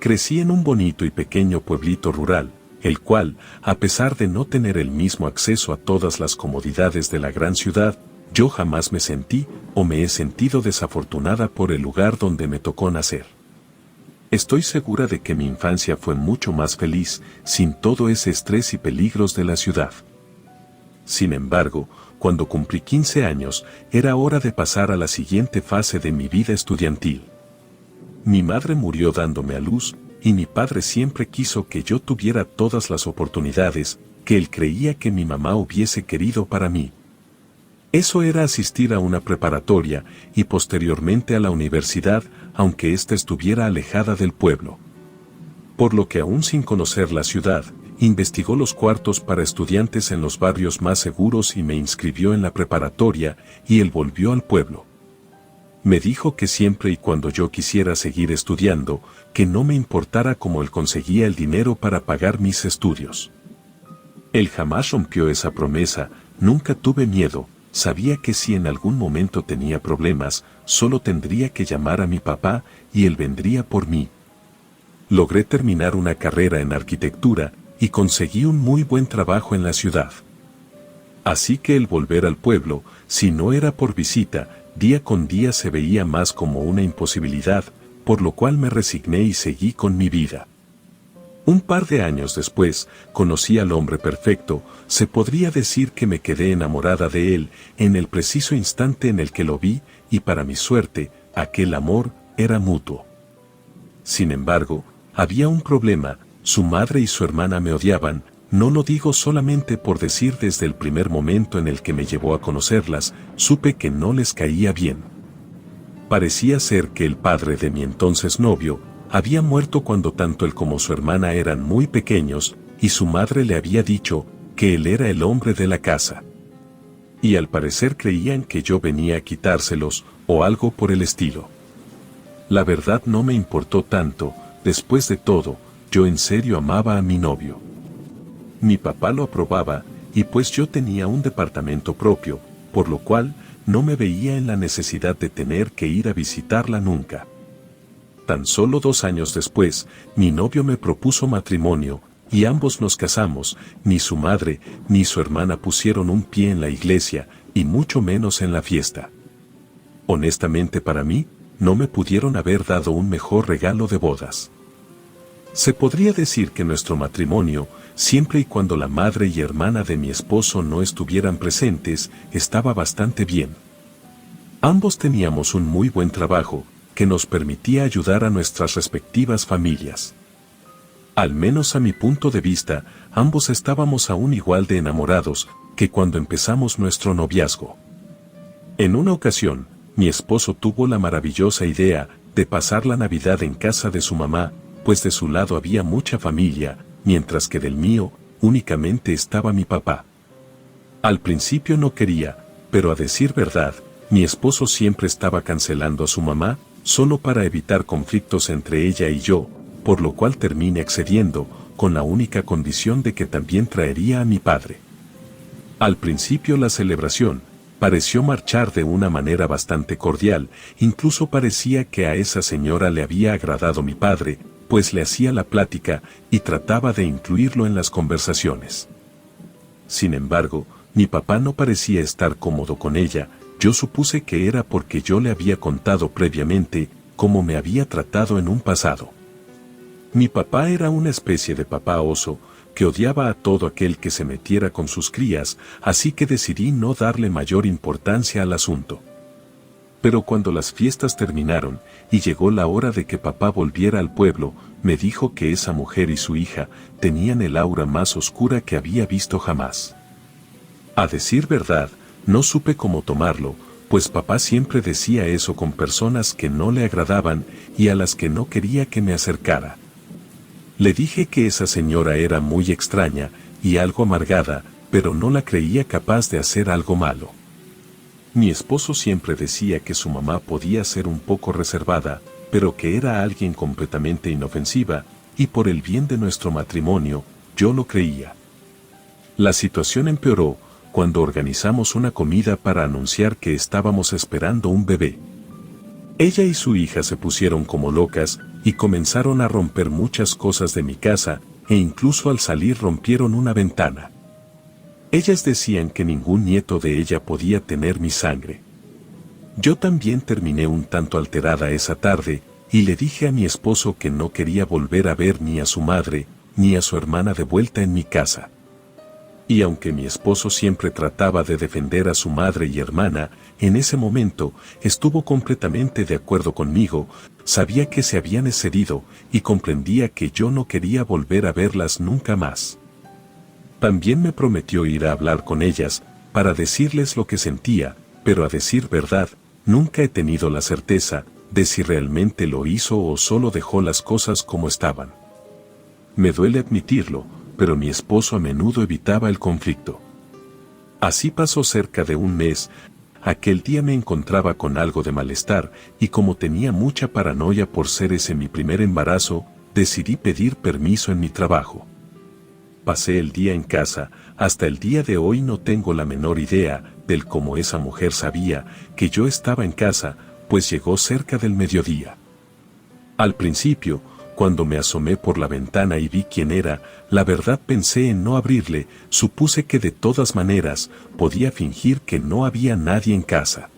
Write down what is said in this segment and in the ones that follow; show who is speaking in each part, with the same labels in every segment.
Speaker 1: Crecí en un bonito y pequeño pueblito rural, el cual, a pesar de no tener el mismo acceso a todas las comodidades de la gran ciudad, yo jamás me sentí o me he sentido desafortunada por el lugar donde me tocó nacer. Estoy segura de que mi infancia fue mucho más feliz sin todo ese estrés y peligros de la ciudad. Sin embargo, cuando cumplí 15 años, era hora de pasar a la siguiente fase de mi vida estudiantil. Mi madre murió dándome a luz, y mi padre siempre quiso que yo tuviera todas las oportunidades que él creía que mi mamá hubiese querido para mí. Eso era asistir a una preparatoria y posteriormente a la universidad, aunque ésta estuviera alejada del pueblo. Por lo que aún sin conocer la ciudad, investigó los cuartos para estudiantes en los barrios más seguros y me inscribió en la preparatoria, y él volvió al pueblo. Me dijo que siempre y cuando yo quisiera seguir estudiando, que no me importara cómo él conseguía el dinero para pagar mis estudios. Él jamás rompió esa promesa, nunca tuve miedo, sabía que si en algún momento tenía problemas, solo tendría que llamar a mi papá y él vendría por mí. Logré terminar una carrera en arquitectura y conseguí un muy buen trabajo en la ciudad. Así que el volver al pueblo, si no era por visita, día con día se veía más como una imposibilidad, por lo cual me resigné y seguí con mi vida. Un par de años después, conocí al hombre perfecto, se podría decir que me quedé enamorada de él en el preciso instante en el que lo vi, y para mi suerte, aquel amor era mutuo. Sin embargo, había un problema, su madre y su hermana me odiaban. No lo digo solamente por decir, desde el primer momento en el que me llevó a conocerlas, supe que no les caía bien. Parecía ser que el padre de mi entonces novio había muerto cuando tanto él como su hermana eran muy pequeños, y su madre le había dicho que él era el hombre de la casa. Y al parecer creían que yo venía a quitárselos, o algo por el estilo. La verdad no me importó tanto, después de todo, yo en serio amaba a mi novio. Mi papá lo aprobaba, y pues yo tenía un departamento propio, por lo cual no me veía en la necesidad de tener que ir a visitarla nunca. Tan solo 2 años después, mi novio me propuso matrimonio, y ambos nos casamos. Ni su madre ni su hermana pusieron un pie en la iglesia, y mucho menos en la fiesta. Honestamente, para mí, no me pudieron haber dado un mejor regalo de bodas. Se podría decir que nuestro matrimonio, siempre y cuando la madre y hermana de mi esposo no estuvieran presentes, estaba bastante bien. Ambos teníamos un muy buen trabajo, que nos permitía ayudar a nuestras respectivas familias. Al menos a mi punto de vista, ambos estábamos aún igual de enamorados que cuando empezamos nuestro noviazgo. En una ocasión, mi esposo tuvo la maravillosa idea de pasar la Navidad en casa de su mamá, pues de su lado había mucha familia, mientras que del mío, únicamente estaba mi papá. Al principio no quería, pero a decir verdad, mi esposo siempre estaba cancelando a su mamá, solo para evitar conflictos entre ella y yo, por lo cual terminé accediendo, con la única condición de que también traería a mi padre. Al principio la celebración pareció marchar de una manera bastante cordial, incluso parecía que a esa señora le había agradado mi padre, pues le hacía la plática y trataba de incluirlo en las conversaciones. Sin embargo, mi papá no parecía estar cómodo con ella. Yo supuse que era porque yo le había contado previamente cómo me había tratado en un pasado. Mi papá era una especie de papá oso, que odiaba a todo aquel que se metiera con sus crías, así que decidí no darle mayor importancia al asunto. Pero cuando las fiestas terminaron, y llegó la hora de que papá volviera al pueblo, me dijo que esa mujer y su hija tenían el aura más oscura que había visto jamás. A decir verdad, no supe cómo tomarlo, pues papá siempre decía eso con personas que no le agradaban y a las que no quería que me acercara. Le dije que esa señora era muy extraña y algo amargada, pero no la creía capaz de hacer algo malo. Mi esposo siempre decía que su mamá podía ser un poco reservada, pero que era alguien completamente inofensiva, y por el bien de nuestro matrimonio, yo lo creía. La situación empeoró cuando organizamos una comida para anunciar que estábamos esperando un bebé. Ella y su hija se pusieron como locas, y comenzaron a romper muchas cosas de mi casa, e incluso al salir rompieron una ventana. Ellas decían que ningún nieto de ella podía tener mi sangre. Yo también terminé un tanto alterada esa tarde, y le dije a mi esposo que no quería volver a ver ni a su madre, ni a su hermana de vuelta en mi casa. Y aunque mi esposo siempre trataba de defender a su madre y hermana, en ese momento estuvo completamente de acuerdo conmigo, sabía que se habían excedido y comprendía que yo no quería volver a verlas nunca más. También me prometió ir a hablar con ellas para decirles lo que sentía, pero a decir verdad, nunca he tenido la certeza de si realmente lo hizo o solo dejó las cosas como estaban. Me duele admitirlo, pero mi esposo a menudo evitaba el conflicto. Así pasó cerca de un mes. Aquel día me encontraba con algo de malestar, y como tenía mucha paranoia por ser ese mi primer embarazo, decidí pedir permiso en mi trabajo. Pasé el día en casa. Hasta el día de hoy no tengo la menor idea del cómo esa mujer sabía que yo estaba en casa, pues llegó cerca del mediodía. Al principio, cuando me asomé por la ventana y vi quién era, la verdad pensé en no abrirle, supuse que de todas maneras podía fingir que no había nadie en casa.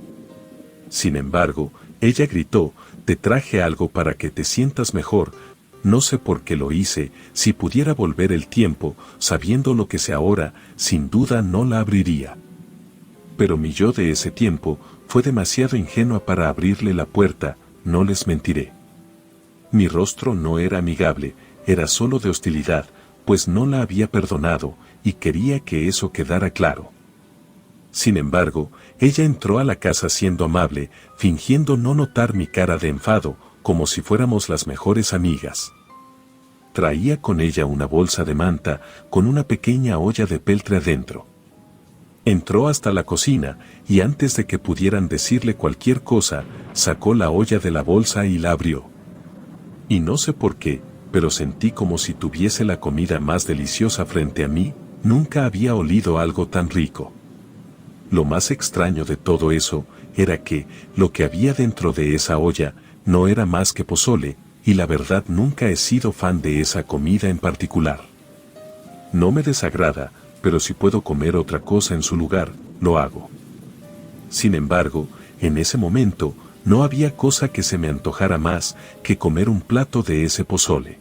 Speaker 1: Sin embargo, ella gritó: «Te traje algo para que te sientas mejor». No sé por qué lo hice. Si pudiera volver el tiempo, sabiendo lo que sé ahora, sin duda no la abriría. Pero mi yo de ese tiempo fue demasiado ingenua para abrirle la puerta, no les mentiré. Mi rostro no era amigable, era solo de hostilidad, pues no la había perdonado, y quería que eso quedara claro. Sin embargo, ella entró a la casa siendo amable, fingiendo no notar mi cara de enfado, como si fuéramos las mejores amigas. Traía con ella una bolsa de manta, con una pequeña olla de peltre adentro. Entró hasta la cocina, y antes de que pudieran decirle cualquier cosa, sacó la olla de la bolsa y la abrió. Y no sé por qué, pero sentí como si tuviese la comida más deliciosa frente a mí. Nunca había olido algo tan rico. Lo más extraño de todo eso era que lo que había dentro de esa olla no era más que pozole, y la verdad nunca he sido fan de esa comida en particular. No me desagrada, pero si puedo comer otra cosa en su lugar, lo hago. Sin embargo, en ese momento, no había cosa que se me antojara más que comer un plato de ese pozole.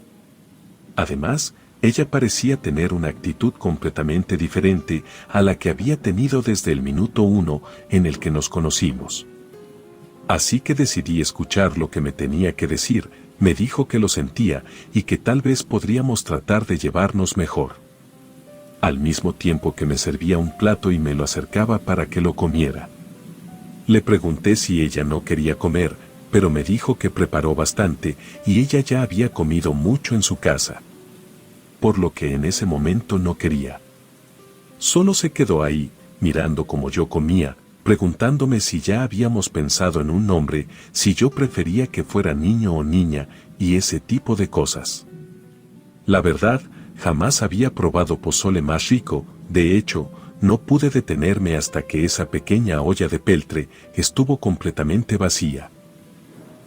Speaker 1: Además, ella parecía tener una actitud completamente diferente a la que había tenido desde el minuto 1 en el que nos conocimos. Así que decidí escuchar lo que me tenía que decir. Me dijo que lo sentía y que tal vez podríamos tratar de llevarnos mejor. Al mismo tiempo que me servía un plato y me lo acercaba para que lo comiera. Le pregunté si ella no quería comer, pero me dijo que preparó bastante y ella ya había comido mucho en su casa. Por lo que en ese momento no quería. Solo se quedó ahí, mirando como yo comía, preguntándome si ya habíamos pensado en un nombre, si yo prefería que fuera niño o niña, y ese tipo de cosas. La verdad, jamás había probado pozole más rico. De hecho, no pude detenerme hasta que esa pequeña olla de peltre estuvo completamente vacía.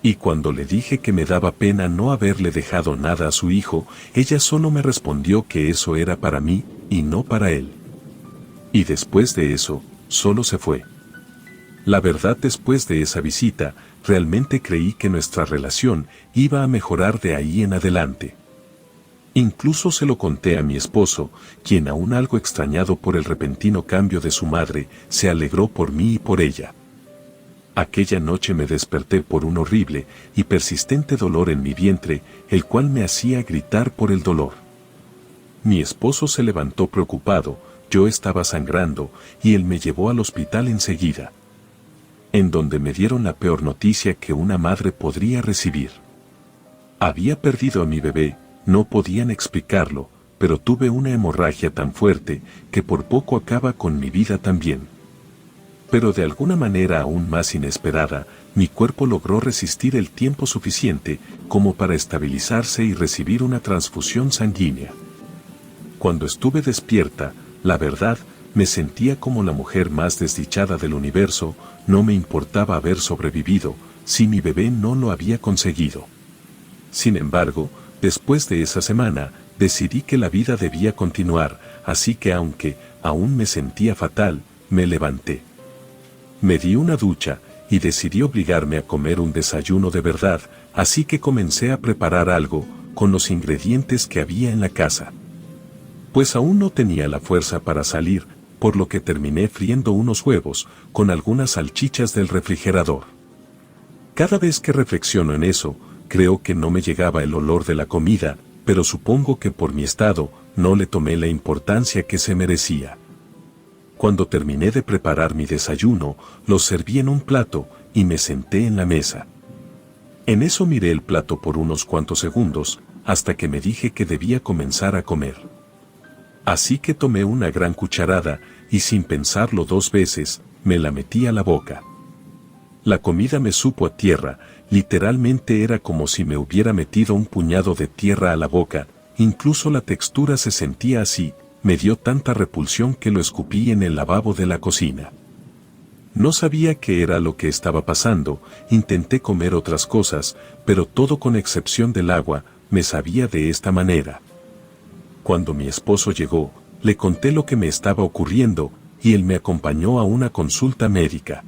Speaker 1: Y cuando le dije que me daba pena no haberle dejado nada a su hijo, ella solo me respondió que eso era para mí, y no para él. Y después de eso, solo se fue. La verdad, después de esa visita, realmente creí que nuestra relación iba a mejorar de ahí en adelante. Incluso se lo conté a mi esposo, quien, aún algo extrañado por el repentino cambio de su madre, se alegró por mí y por ella. Aquella noche me desperté por un horrible y persistente dolor en mi vientre, el cual me hacía gritar por el dolor. Mi esposo se levantó preocupado. Yo estaba sangrando, y él me llevó al hospital enseguida, en donde me dieron la peor noticia que una madre podría recibir. Había perdido a mi bebé. No podían explicarlo, pero tuve una hemorragia tan fuerte que por poco acaba con mi vida también. Pero de alguna manera aún más inesperada, mi cuerpo logró resistir el tiempo suficiente como para estabilizarse y recibir una transfusión sanguínea. Cuando estuve despierta, la verdad, me sentía como la mujer más desdichada del universo. No me importaba haber sobrevivido, si mi bebé no lo había conseguido. Sin embargo, después de esa semana, decidí que la vida debía continuar, así que aunque aún me sentía fatal, me levanté. Me di una ducha, y decidí obligarme a comer un desayuno de verdad, así que comencé a preparar algo, con los ingredientes que había en la casa. Pues aún no tenía la fuerza para salir, por lo que terminé friendo unos huevos, con algunas salchichas del refrigerador. Cada vez que reflexiono en eso, creo que no me llegaba el olor de la comida, pero supongo que por mi estado, no le tomé la importancia que se merecía. Cuando terminé de preparar mi desayuno, lo serví en un plato, y me senté en la mesa. En eso miré el plato por unos cuantos segundos, hasta que me dije que debía comenzar a comer. Así que tomé una gran cucharada, y sin pensarlo 2 veces, me la metí a la boca. La comida me supo a tierra, literalmente era como si me hubiera metido un puñado de tierra a la boca, incluso la textura se sentía así, me dio tanta repulsión que lo escupí en el lavabo de la cocina. No sabía qué era lo que estaba pasando, intenté comer otras cosas, pero todo con excepción del agua, me sabía de esta manera. Cuando mi esposo llegó, le conté lo que me estaba ocurriendo, y él me acompañó a una consulta médica.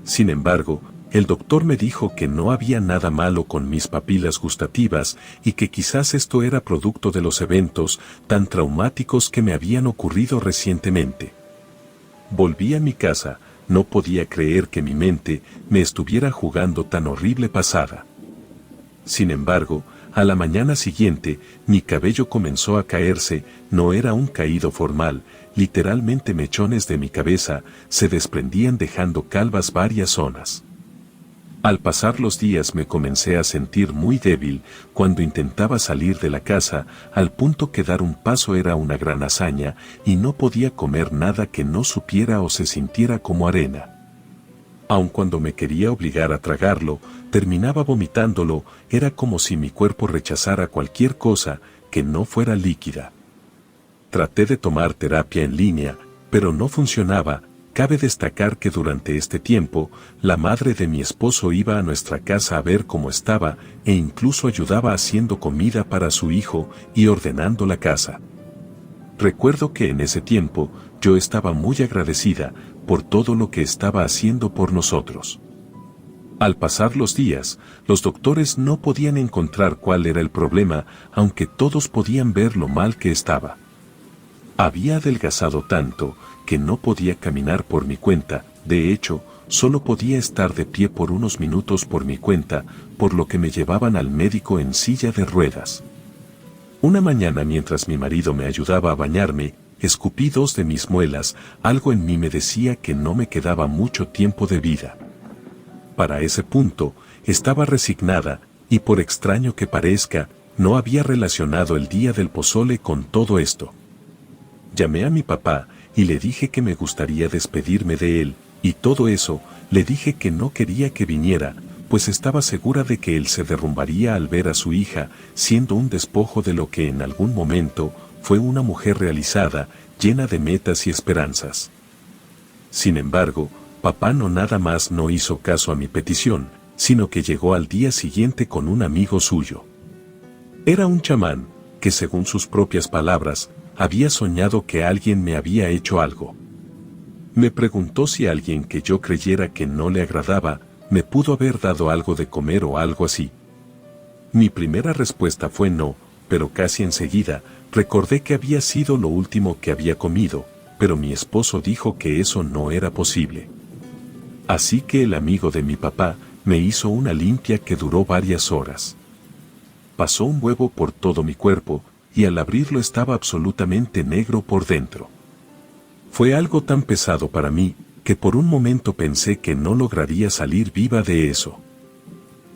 Speaker 1: Sin embargo, el doctor me dijo que no había nada malo con mis papilas gustativas y que quizás esto era producto de los eventos tan traumáticos que me habían ocurrido recientemente. Volví a mi casa, no podía creer que mi mente me estuviera jugando tan horrible pasada. Sin embargo, a la mañana siguiente, mi cabello comenzó a caerse, no era un caído formal, literalmente mechones de mi cabeza se desprendían dejando calvas varias zonas. Al pasar los días me comencé a sentir muy débil cuando intentaba salir de la casa, al punto que dar un paso era una gran hazaña y no podía comer nada que no supiera o se sintiera como arena. Aun cuando me quería obligar a tragarlo, terminaba vomitándolo, era como si mi cuerpo rechazara cualquier cosa que no fuera líquida. Traté de tomar terapia en línea, pero no funcionaba. Cabe destacar que durante este tiempo, la madre de mi esposo iba a nuestra casa a ver cómo estaba e incluso ayudaba haciendo comida para su hijo y ordenando la casa. Recuerdo que en ese tiempo, yo estaba muy agradecida por todo lo que estaba haciendo por nosotros. Al pasar los días, los doctores no podían encontrar cuál era el problema, aunque todos podían ver lo mal que estaba. Había adelgazado tanto que no podía caminar por mi cuenta, de hecho, solo podía estar de pie por unos minutos por mi cuenta, por lo que me llevaban al médico en silla de ruedas. Una mañana mientras mi marido me ayudaba a bañarme, escupí 2 de mis muelas, algo en mí me decía que no me quedaba mucho tiempo de vida. Para ese punto, estaba resignada, y por extraño que parezca, no había relacionado el día del pozole con todo esto. Llamé a mi papá, y le dije que me gustaría despedirme de él, y todo eso, le dije que no quería que viniera, pues estaba segura de que él se derrumbaría al ver a su hija, siendo un despojo de lo que en algún momento fue una mujer realizada, llena de metas y esperanzas. Sin embargo, papá no nada más no hizo caso a mi petición, sino que llegó al día siguiente con un amigo suyo. Era un chamán, que según sus propias palabras, había soñado que alguien me había hecho algo. Me preguntó si alguien que yo creyera que no le agradaba, me pudo haber dado algo de comer o algo así. Mi primera respuesta fue no, pero casi enseguida, recordé que había sido lo último que había comido, pero mi esposo dijo que eso no era posible. Así que el amigo de mi papá me hizo una limpia que duró varias horas. Pasó un huevo por todo mi cuerpo, y al abrirlo estaba absolutamente negro por dentro. Fue algo tan pesado para mí, que por un momento pensé que no lograría salir viva de eso.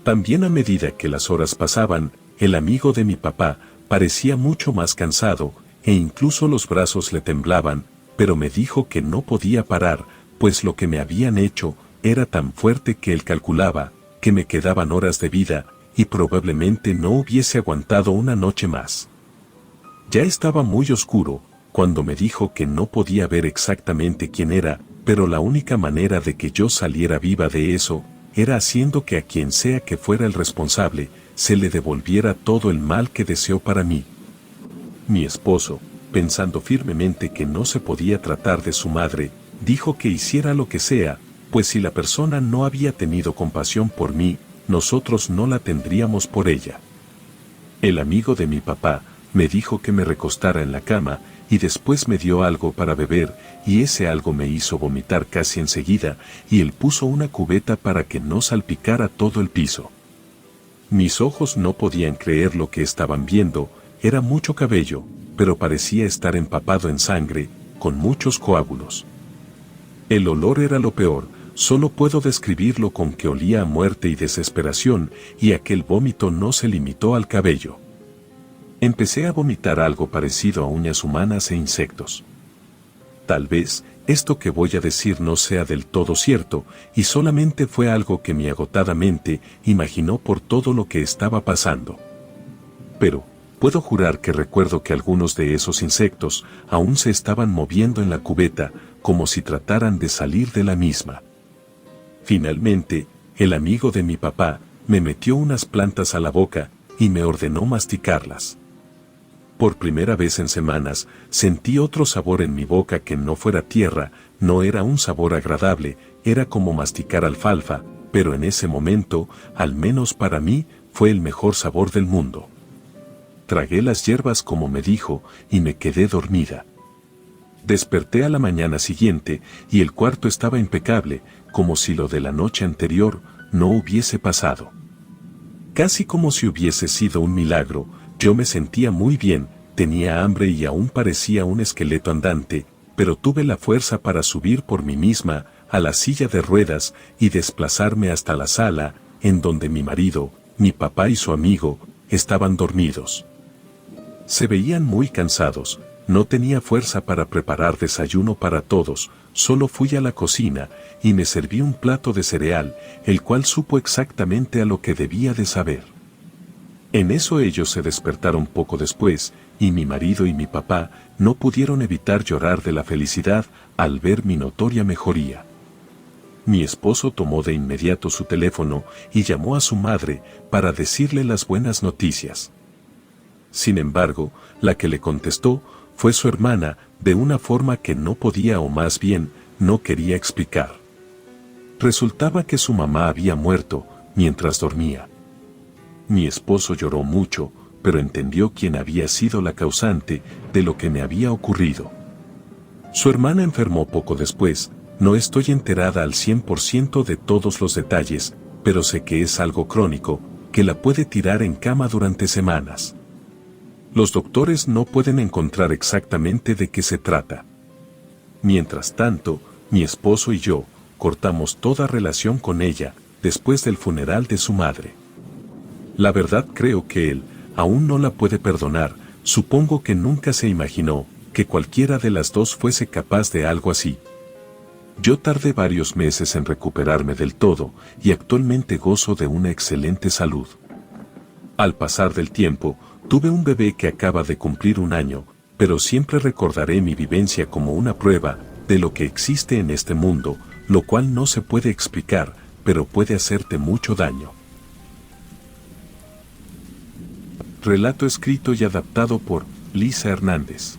Speaker 1: También a medida que las horas pasaban, el amigo de mi papá parecía mucho más cansado, e incluso los brazos le temblaban, pero me dijo que no podía parar, pues lo que me habían hecho era tan fuerte que él calculaba que me quedaban horas de vida, y probablemente no hubiese aguantado una noche más. Ya estaba muy oscuro, cuando me dijo que no podía ver exactamente quién era, pero la única manera de que yo saliera viva de eso, era haciendo que a quien sea que fuera el responsable, se le devolviera todo el mal que deseó para mí. Mi esposo, pensando firmemente que no se podía tratar de su madre, dijo que hiciera lo que sea, pues si la persona no había tenido compasión por mí, nosotros no la tendríamos por ella. El amigo de mi papá me dijo que me recostara en la cama y después me dio algo para beber y ese algo me hizo vomitar casi enseguida y él puso una cubeta para que no salpicara todo el piso. Mis ojos no podían creer lo que estaban viendo, era mucho cabello, pero parecía estar empapado en sangre, con muchos coágulos. El olor era lo peor, solo puedo describirlo con que olía a muerte y desesperación, y aquel vómito no se limitó al cabello. Empecé a vomitar algo parecido a uñas humanas e insectos. Tal vez, esto que voy a decir no sea del todo cierto, y solamente fue algo que mi agotada mente imaginó por todo lo que estaba pasando. Pero, puedo jurar que recuerdo que algunos de esos insectos aún se estaban moviendo en la cubeta, como si trataran de salir de la misma. Finalmente, el amigo de mi papá me metió unas plantas a la boca y me ordenó masticarlas. Por primera vez en semanas, sentí otro sabor en mi boca que no fuera tierra, no era un sabor agradable, era como masticar alfalfa, pero en ese momento, al menos para mí, fue el mejor sabor del mundo. Tragué las hierbas como me dijo y me quedé dormida. Desperté a la mañana siguiente y el cuarto estaba impecable, como si lo de la noche anterior no hubiese pasado. Casi como si hubiese sido un milagro, yo me sentía muy bien, tenía hambre y aún parecía un esqueleto andante, pero tuve la fuerza para subir por mí misma a la silla de ruedas y desplazarme hasta la sala, en donde mi marido, mi papá y su amigo estaban dormidos. Se veían muy cansados, no tenía fuerza para preparar desayuno para todos, solo fui a la cocina y me serví un plato de cereal, el cual supo exactamente a lo que debía de saber. En eso ellos se despertaron poco después, y mi marido y mi papá no pudieron evitar llorar de la felicidad al ver mi notoria mejoría. Mi esposo tomó de inmediato su teléfono y llamó a su madre para decirle las buenas noticias. Sin embargo, la que le contestó fue su hermana, de una forma que no podía o más bien, no quería explicar. Resultaba que su mamá había muerto mientras dormía. Mi esposo lloró mucho, pero entendió quién había sido la causante de lo que me había ocurrido. Su hermana enfermó poco después, no estoy enterada al 100% de todos los detalles, pero sé que es algo crónico, que la puede tirar en cama durante semanas. Los doctores no pueden encontrar exactamente de qué se trata. Mientras tanto, mi esposo y yo cortamos toda relación con ella después del funeral de su madre. La verdad creo que él aún no la puede perdonar, supongo que nunca se imaginó que cualquiera de las dos fuese capaz de algo así. Yo tardé varios meses en recuperarme del todo y actualmente gozo de una excelente salud. Al pasar del tiempo, tuve un bebé que acaba de cumplir 1 año, pero siempre recordaré mi vivencia como una prueba de lo que existe en este mundo, lo cual no se puede explicar, pero puede hacerte mucho daño. Relato escrito y adaptado por Lisa Hernández.